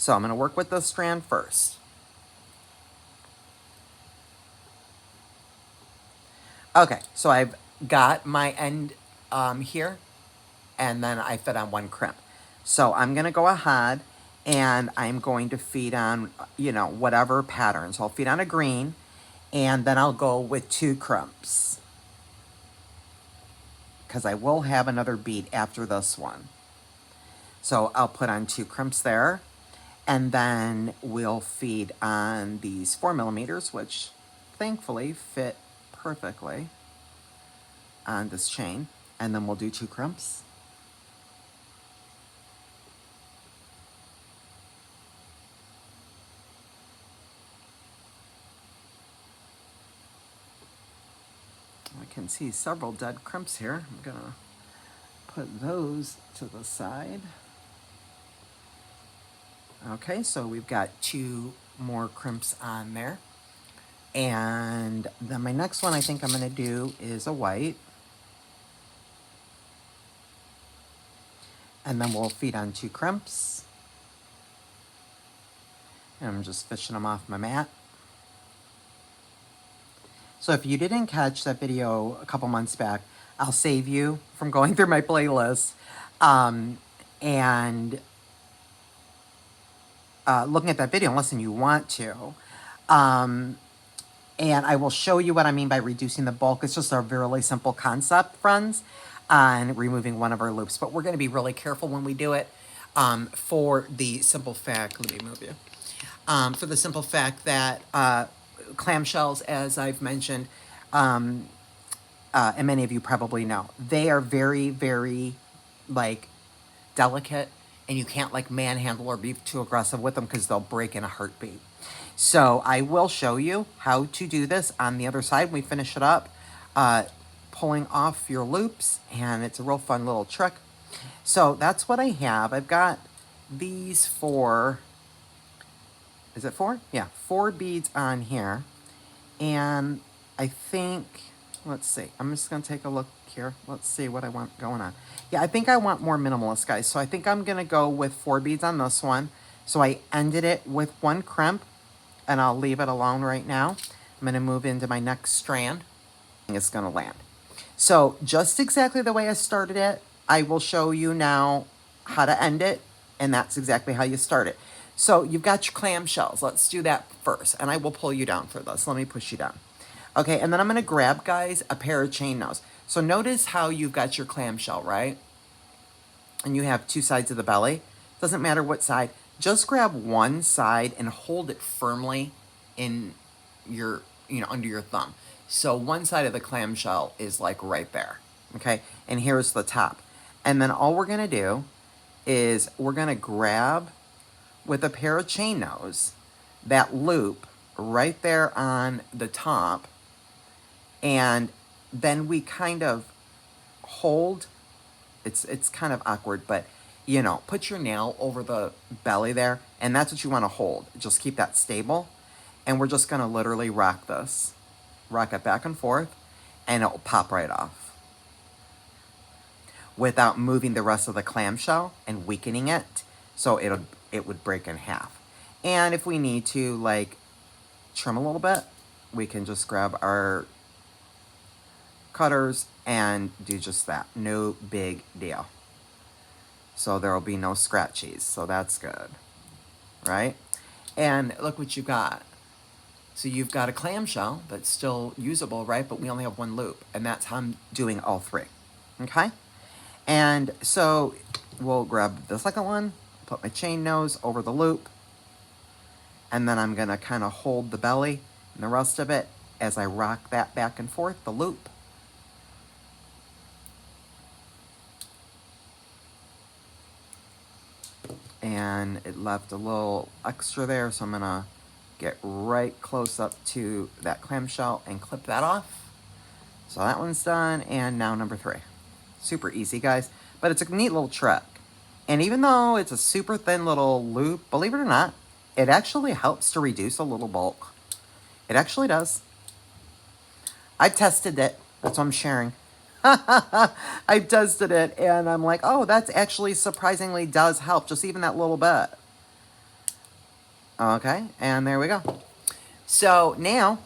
So I'm going to work with this strand first. Okay, so I've got my end here, and then I fit on one crimp. So I'm going to go ahead and I'm going to feed on, you know, whatever pattern. So I'll feed on a green, and then I'll go with 2 crimps, because I will have another bead after this one. So I'll put on 2 crimps there, and then we'll feed on these 4mm, which thankfully fit perfectly on this chain, and then we'll do 2 crimps. I can see several dead crimps here. I'm gonna put those to the side. Okay, so we've got 2 more crimps on there. And then my next one I think I'm gonna do is a white. And then we'll feed on 2 crimps. And I'm just fishing them off my mat. So if you didn't catch that video a couple months back, I'll save you from going through my playlist and looking at that video unless you want to. And I will show you what I mean by reducing the bulk. It's just a really simple concept, friends, on removing one of our loops. But we're going to be really careful when we do it for the simple fact, let me move you, for the simple fact that clamshells, as I've mentioned, and many of you probably know, they are very, very, like, delicate, and you can't, like, manhandle or be too aggressive with them because they'll break in a heartbeat. So I will show you how to do this on the other side when we finish it up, pulling off your loops, and it's a real fun little trick. So that's what I have. I've got these 4, is it 4? Yeah, 4 beads on here. And I think, let's see, I'm just going to take a look here. Let's see what I want going on. Yeah, I think I want more minimalist, guys. So I think I'm going to go with 4 beads on this one. So I ended it with 1 crimp, and I'll leave it alone right now. I'm going to move into my next strand. It's going to land. So just exactly the way I started it, I will show you now how to end it, and that's exactly how you start it. So you've got your clamshells. Let's do that first, and I will pull you down for this. Let me push you down. Okay, and then I'm going to grab, guys, a pair of chain nose. So notice how you've got your clamshell, right? And you have 2 sides of the belly. Doesn't matter what side. Just grab one side and hold it firmly in your, under your thumb. So one side of the clamshell is like right there, okay? And here's the top. And then all we're gonna do is we're gonna grab with a pair of chain nose that loop right there on the top, and then we kind of hold, it's kind of awkward, but put your nail over the belly there, and that's what you want to hold. Just keep that stable, and we're just going to literally rock this. Rock it back and forth, and it'll pop right off without moving the rest of the clamshell and weakening it, so it would break in half. And if we need to, like, trim a little bit, we can just grab our cutters and do just that. No big deal. So there will be no scratchies, so that's good, right? And look what you've got. So you've got a clamshell that's still usable, right? But we only have 1 loop, and that's how I'm doing all 3, okay? And so we'll grab the second one, put my chain nose over the loop, and then I'm gonna kind of hold the belly and the rest of it as I rock that back and forth, the loop. And it left a little extra there, so I'm gonna get right close up to that clamshell and clip that off. So that one's done, and now number 3. Super easy, guys, but it's a neat little trick. And even though it's a super thin little loop, believe it or not, it actually helps to reduce a little bulk. It actually does. I've tested it, that's what I'm sharing. I've tested it, and I'm like, oh, that's actually surprisingly does help, just even that little bit. Okay, and there we go. So now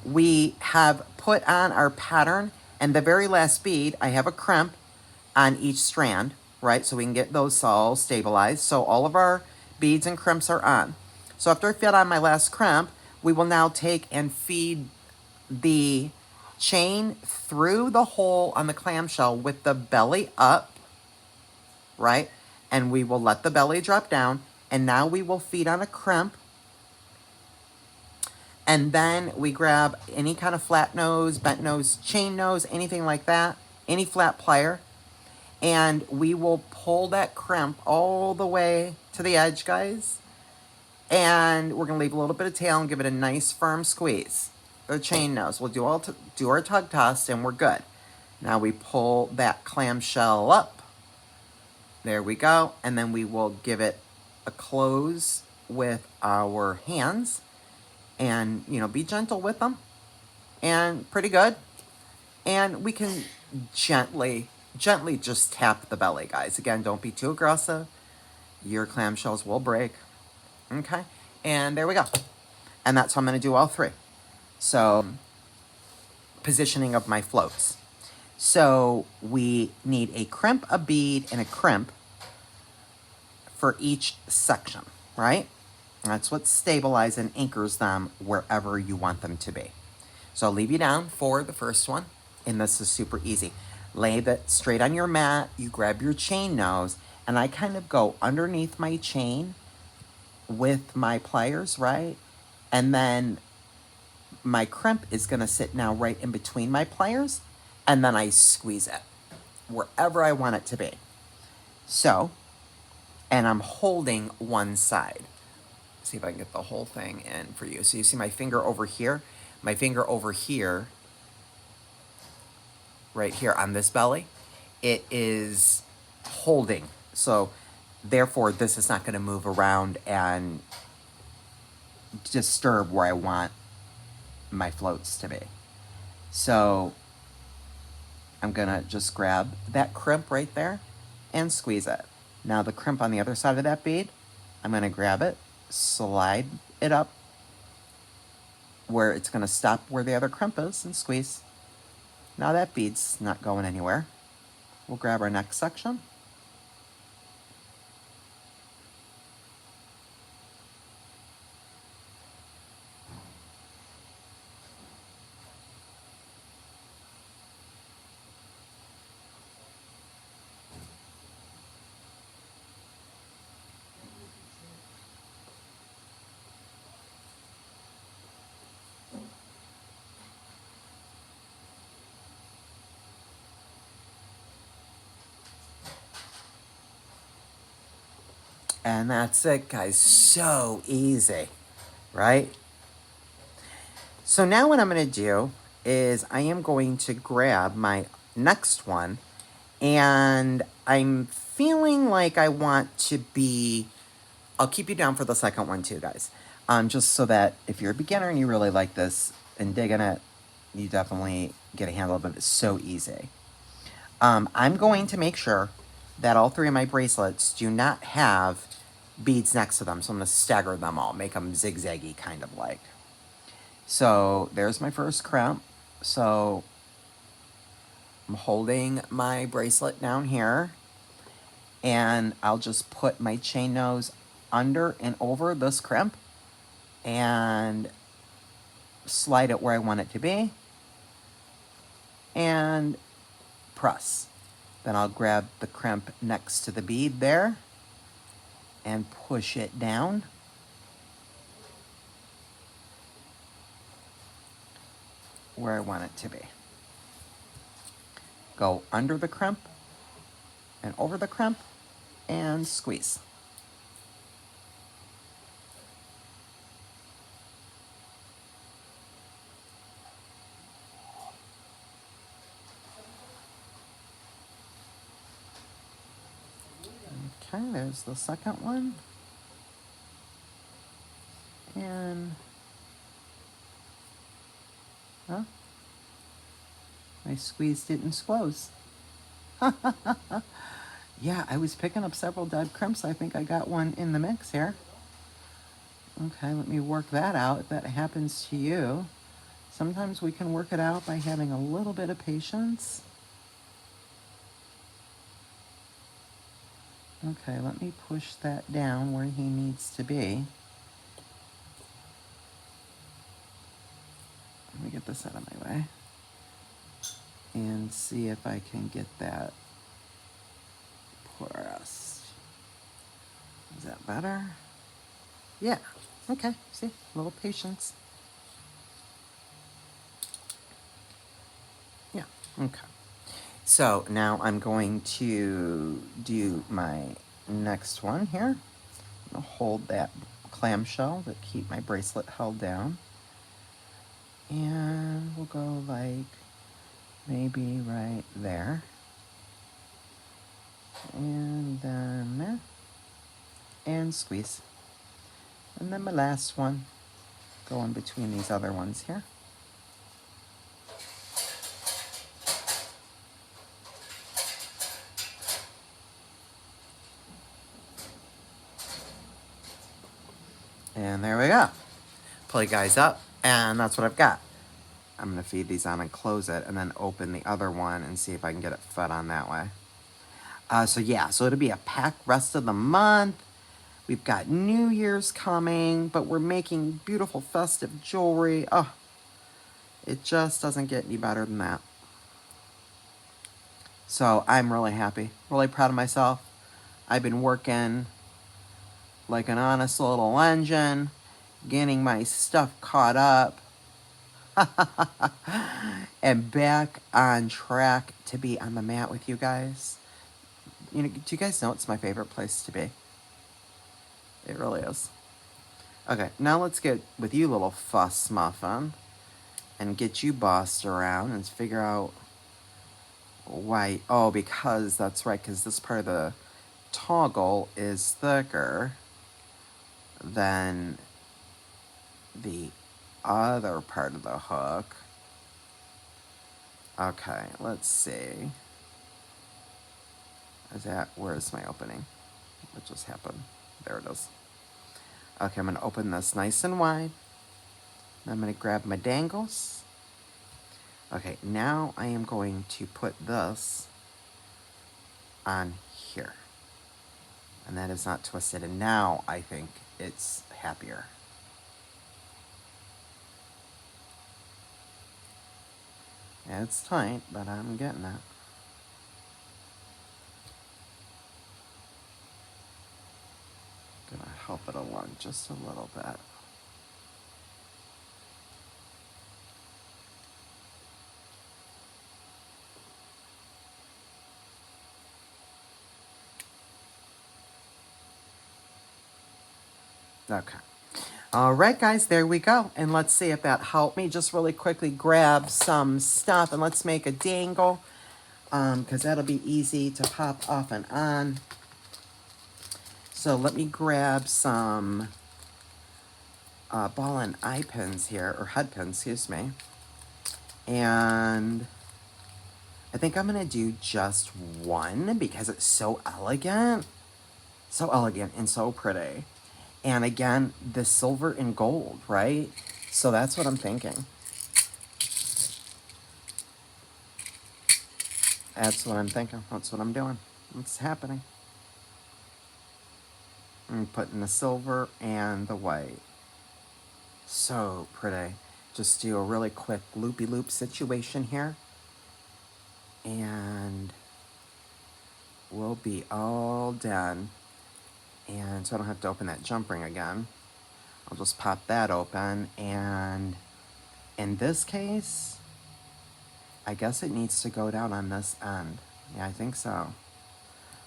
we have put on our pattern, and the very last bead, I have a crimp on each strand, right? So we can get those all stabilized. So all of our beads and crimps are on. So after I fit on my last crimp, we will now take and feed the chain through the hole on the clamshell with the belly up, right? And we will let the belly drop down, and now we will feed on a crimp. And then we grab any kind of flat nose, bent nose, chain nose, anything like that, any flat plier, and we will pull that crimp all the way to the edge, guys. And we're gonna leave a little bit of tail and give it a nice firm squeeze. The chain nose. We'll do our tug toss, and we're good. Now we pull that clamshell up. There we go. And then we will give it a close with our hands. And, you know, be gentle with them. And pretty good. And we can gently just tap the belly, guys. Again, don't be too aggressive. Your clamshells will break. Okay? And there we go. And that's how I'm going to do all three. So, positioning of my floats. So, we need a crimp, a bead, and a crimp for each section, right? That's what stabilizes and anchors them wherever you want them to be. So I'll leave you down for the first one, and this is super easy. Lay that straight on your mat, you grab your chain nose, and I kind of go underneath my chain with my pliers, right? And then my crimp is gonna sit now right in between my pliers, and then I squeeze it wherever I want it to be. So, and I'm holding one side. See if I can get the whole thing in for you. So you see my finger over here? My finger over here, right here on this belly, it is holding. So therefore, this is not going to move around and disturb where I want my floats to be. So I'm going to just grab that crimp right there and squeeze it. Now the crimp on the other side of that bead, I'm going to grab it, slide it up where it's going to stop where the other crimp is and squeeze. Now that bead's not going anywhere. We'll grab our next section. And that's it, guys. So easy, right? So now what I'm going to do is I am going to grab my next one, and I'm feeling like I want to be, I'll keep you down for the second one too, guys. Just so that if you're a beginner and you really like this and digging it, you definitely get a handle of it. It's so easy. I'm going to make sure that all three of my bracelets do not have beads next to them. So I'm going to stagger them all, make them zigzaggy kind of like. So there's my first crimp. So I'm holding my bracelet down here, and I'll just put my chain nose under and over this crimp and slide it where I want it to be and press. Then I'll grab the crimp next to the bead there and push it down. Where I want it to be. Go under the crimp and over the crimp and squeeze. Okay, there's the second one. And, huh? I squeezed it and squoze. Yeah, I was picking up several dead crimps. I think I got one in the mix here. Okay, let me work that out if that happens to you. Sometimes we can work it out by having a little bit of patience. Okay, let me push that down where he needs to be. Let me get this out of my way and see if I can get that pressed. Is that better? Yeah. Okay, see, a little patience. Yeah, okay. So now I'm going to do my next one here. I'll hold that clamshell to keep my bracelet held down. And we'll go like maybe right there. And then there. And squeeze. And then my last one, go in between these other ones here. And there we go. Pull you guys up, and that's what I've got. I'm gonna feed these on and close it, and then open the other one and see if I can get it fed on that way. So yeah, so it'll be a packed rest of the month. We've got New Year's coming, but we're making beautiful festive jewelry. Oh, it just doesn't get any better than that. So I'm really happy, really proud of myself. I've been working like an honest little engine, getting my stuff caught up, and back on track to be on the mat with you guys. You know, do you guys know it's my favorite place to be? It really is. Okay, now let's get with you, little fuss muffin, and get you bossed around and figure out why. Oh, because that's right, because this part of the toggle is thicker than the other part of the hook. Okay, let's see. Where's my opening? What just happened? There it is. Okay, I'm gonna open this nice and wide. I'm gonna grab my dangles. Okay, now I am going to put this on here. And that is not twisted, and now I think it's happier. Yeah, it's tight, but I'm getting it. Gonna help it along just a little bit. Okay. All right, guys, there we go. And let's see if that helped me. Just really quickly grab some stuff and let's make a dangle, because that'll be easy to pop off and on. So let me grab some ball and eye pins here, or head pins, excuse me. And I think I'm going to do just one because it's so elegant. So elegant and so pretty. And again, the silver and gold, right? So that's what I'm thinking. That's what I'm thinking. That's what I'm doing. What's happening? I'm putting the silver and the white. So pretty. Just do a really quick loopy-loop situation here. And we'll be all done. And so I don't have to open that jump ring again. I'll just pop that open, and in this case, I guess it needs to go down on this end. Yeah, I think so.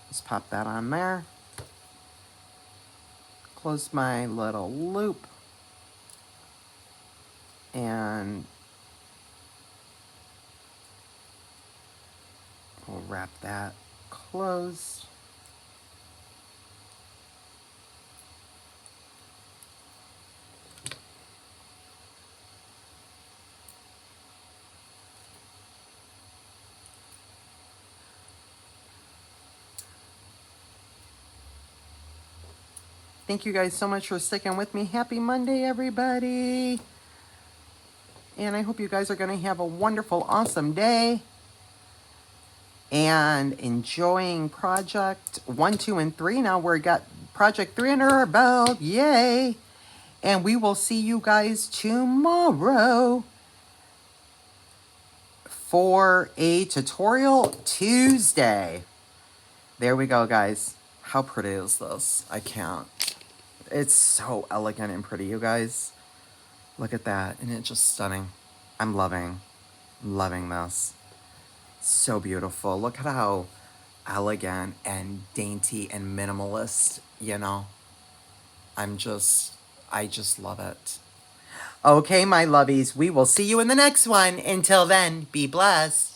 Just pop that on there. Close my little loop. And we'll wrap that closed. Thank you guys so much for sticking with me. Happy Monday, everybody. And I hope you guys are going to have a wonderful, awesome day. And enjoying project 1, 2, and 3. Now we've got project 3 under our belt. Yay. And we will see you guys tomorrow for a tutorial Tuesday. There we go, guys. How pretty is this? I can't. It's so elegant and pretty, you guys. Look at that. And it's just stunning. I'm loving this. So beautiful. Look at how elegant and dainty and minimalist, you know. I just love it. Okay, my lovies, we will see you in the next one. Until then, be blessed.